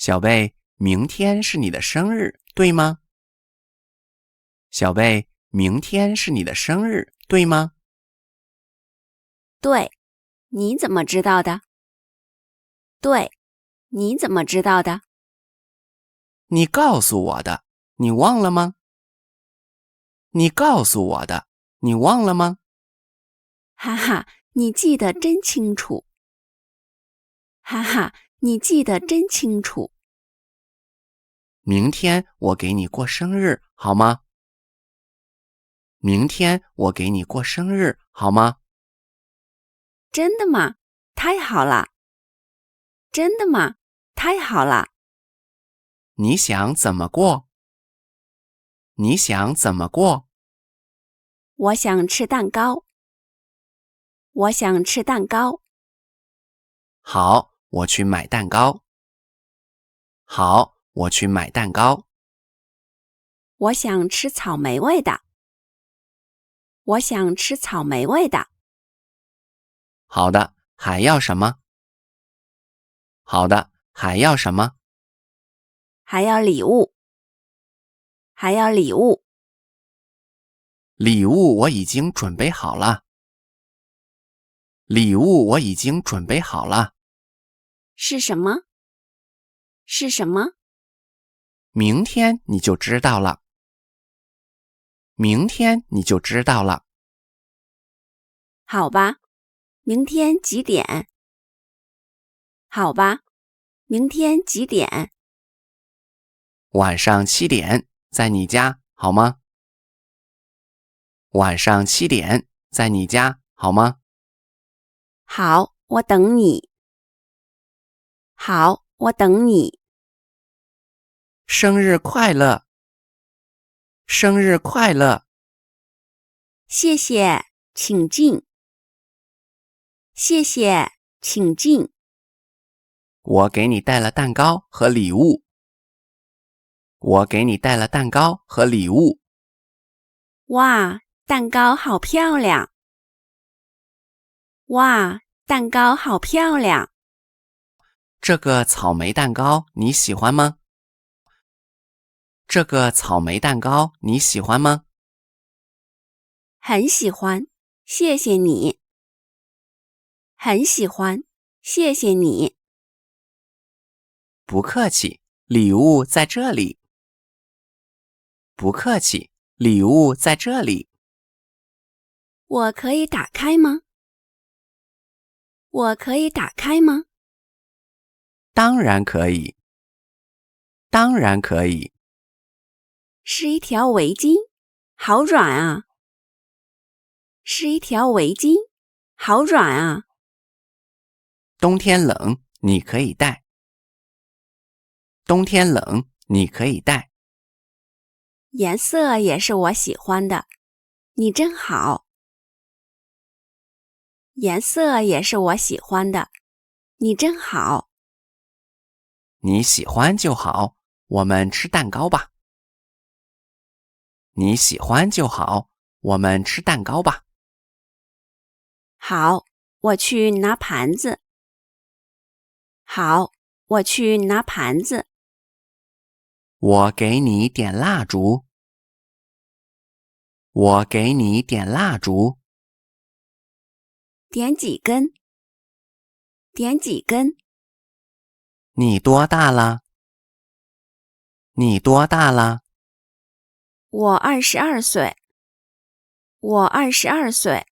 小贝，明天是你的生日，对吗？小贝，明天是你的生日，对吗？对，你怎么知道的？对，你怎么知道的？你告诉我的，你忘了吗？你告诉我的，你忘了吗？哈哈，你记得真清楚。哈哈，你记得真清楚。明天我给你过生日，好吗？明天我给你过生日，好吗？真的吗？太好了！真的吗？太好了！你想怎么过？你想怎么过？我想吃蛋糕。我想吃蛋糕。好，我去买蛋糕。好，我去买蛋糕。我想吃草莓味的。我想吃草莓味的。好的，还要什么？好的，还要什么？还要礼物。还要礼物。礼物我已经准备好了。礼物我已经准备好了。是什么？是什么？明天你就知道了。明天你就知道了。好吧，明天几点？好吧，明天几点？晚上7点，在你家，好吗？晚上7点，在你家，好吗？好，我等你。好，我等你。生日快乐！生日快乐！谢谢，请进。谢谢，请进。我给你带了蛋糕和礼物。我给你带了蛋糕和礼物。哇，蛋糕好漂亮！哇，蛋糕好漂亮！这个草莓蛋糕你喜欢吗？这个草莓蛋糕你喜欢吗？很喜欢，谢谢你。很喜欢，谢谢你。不客气，礼物在这里。不客气，礼物在这里。我可以打开吗？我可以打开吗？当然可以。当然可以。是一条围巾，好软啊！是一条围巾，好软啊！冬天冷，你可以带。冬天冷，你可以带。颜色也是我喜欢的，你真好。颜色也是我喜欢的，你真好。你喜欢就好，我们吃蛋糕吧。你喜欢就好，我们吃蛋糕吧。好，我去拿盘子。好，我去拿盘子。我给你点蜡烛。我给你点蜡烛。点几根？点几根？你多大了？你多大了？我22岁。我22岁。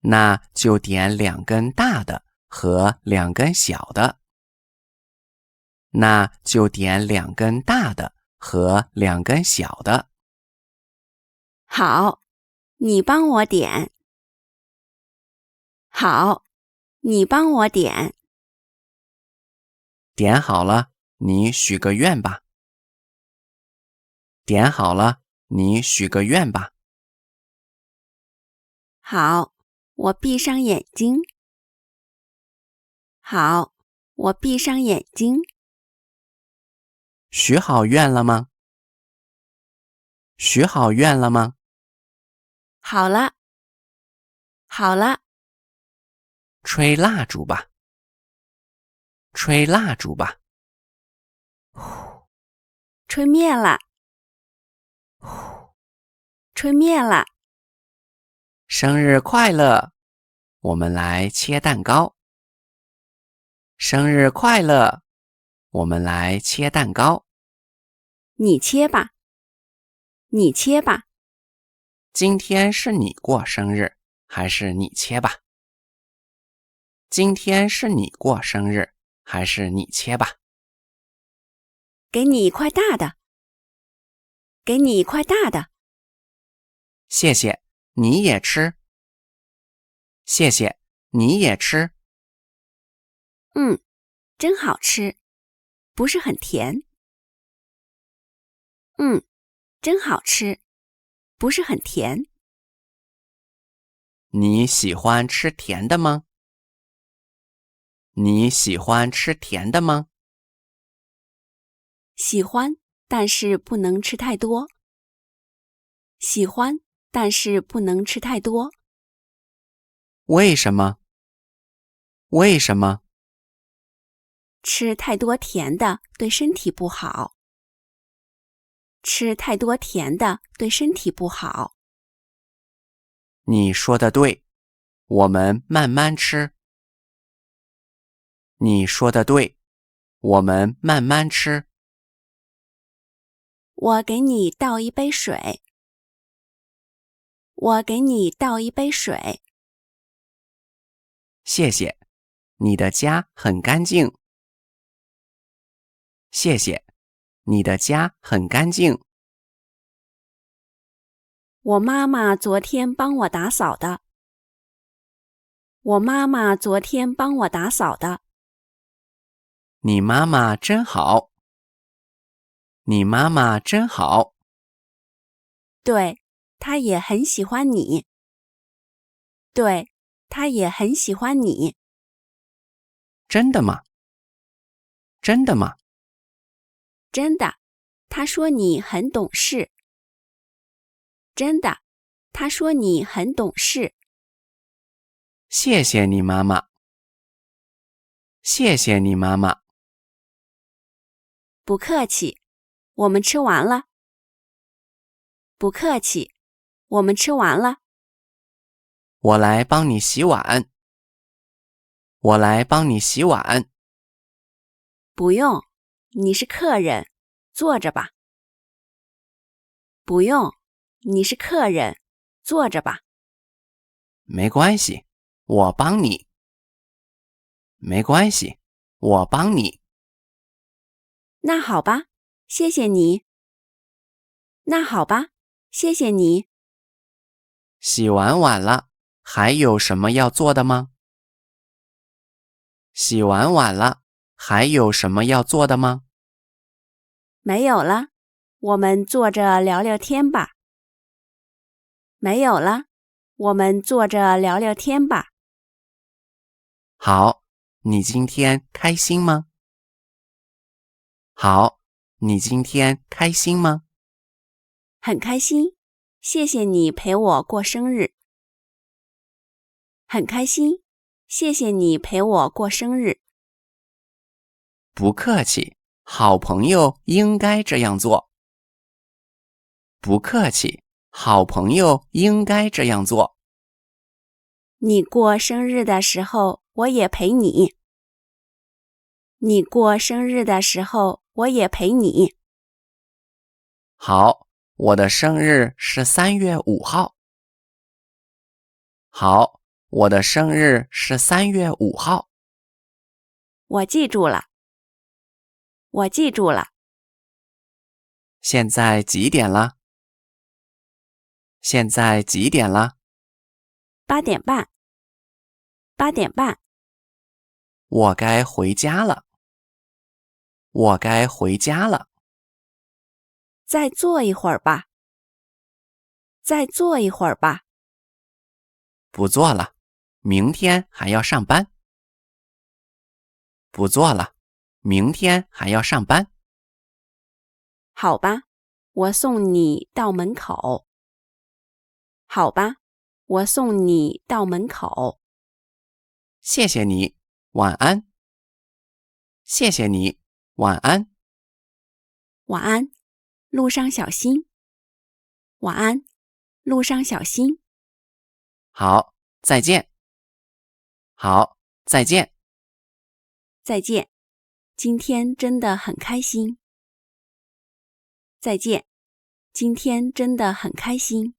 那就点2根大的和2根小的。那就点2根大的和2根小的。好，你帮我点。好，你帮我点。点好了，你许个愿吧。点好了，你许个愿吧。好，我闭上眼睛。好，我闭上眼睛。许好愿了吗？许好愿了吗？好了，好了。吹蜡烛吧。吹蜡烛吧。吹灭了，呼，吹灭了。生日快乐！我们来切蛋糕。生日快乐！我们来切蛋糕。你切吧，你切吧。今天是你过生日，还是你切吧？今天是你过生日，还是你切吧？给你一块大的，给你一块大的。谢谢，你也吃。谢谢，你也吃。真好吃，不是很甜。真好吃，不是很甜。你喜欢吃甜的吗？你喜欢吃甜的吗？喜欢，但是不能吃太多。喜欢，但是不能吃太多。为什么？为什么？吃太多甜的对身体不好。吃太多甜的对身体不好。你说的对，我们慢慢吃。你说的对，我们慢慢吃。我给你倒一杯水。我给你倒一杯水。谢谢，你的家很干净。谢谢，你的家很干净。我妈妈昨天帮我打扫的。我妈妈昨天帮我打扫的。你妈妈真好。你妈妈真好。对，她也很喜欢你。对，她也很喜欢你。真的吗？真的吗？真的，她说你很懂事。真的，她说你很懂事。谢谢你妈妈。谢谢你妈妈。不客气，我们吃完了。不客气，我们吃完了。我来帮你洗碗。我来帮你洗碗。不用，你是客人，坐着吧。不用，你是客人，坐着吧。没关系，我帮你。没关系，我帮你。那好吧，谢谢你。那好吧，谢谢你。洗完碗了，还有什么要做的吗？洗完碗了，还有什么要做的吗？没有了，我们坐着聊聊天吧。没有了，我们坐着聊聊天吧。好，你今天开心吗？好，你今天开心吗？很开心，谢谢你陪我过生日。很开心，谢谢你陪我过生日。不客气，好朋友应该这样做。不客气，好朋友应该这样做。你过生日的时候，我也陪你。你过生日的时候，我也陪你。好，我的生日是3月5号。好，我的生日是3月5号。我记住了。我记住了。现在几点了？现在几点了8点半。8点半。我该回家了。我该回家了。再坐一会儿吧。再坐一会儿吧。不做了，明天还要上班。不做了，明天还要上班。好吧，我送你到门口。好吧，我送你到门口。谢谢你，晚安。谢谢你，晚安。晚安，路上小心。晚安，路上小心。好，再见。好，再见。再见，今天真的很开心。再见，今天真的很开心。